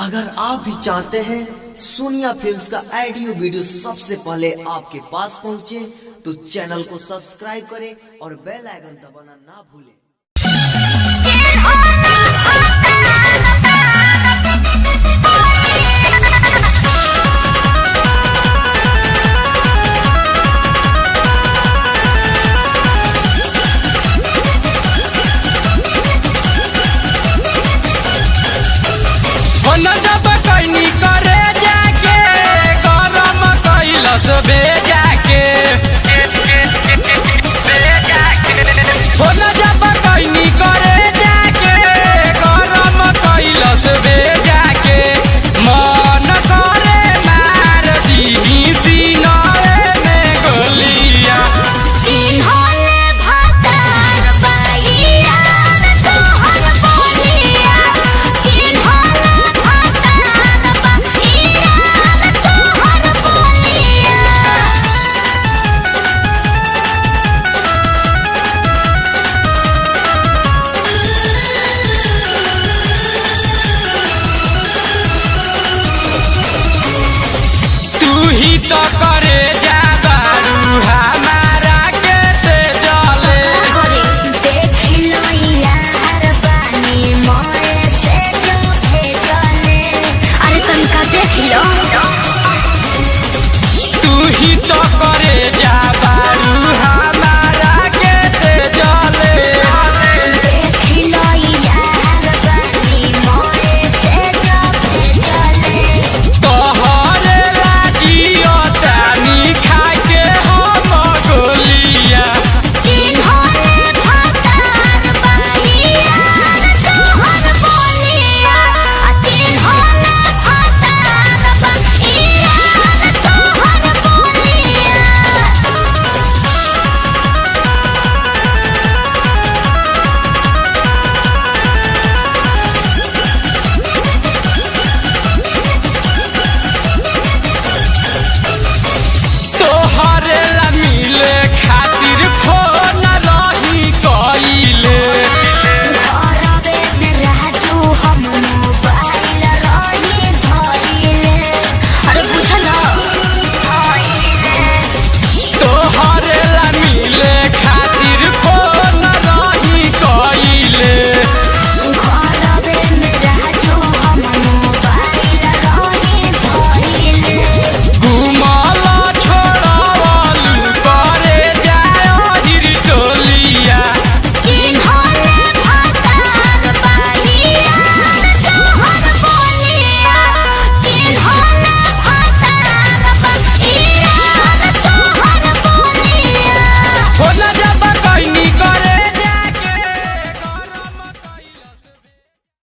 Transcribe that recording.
अगर आप भी चाहते हैं सोनिया फिल्म्स का ऑडियो वीडियो सबसे पहले आपके पास पहुंचे तो चैनल को सब्सक्राइब करें और बेल आइकन दबाना ना भूलें। जब कैनी करे जाके गरम कैलस बे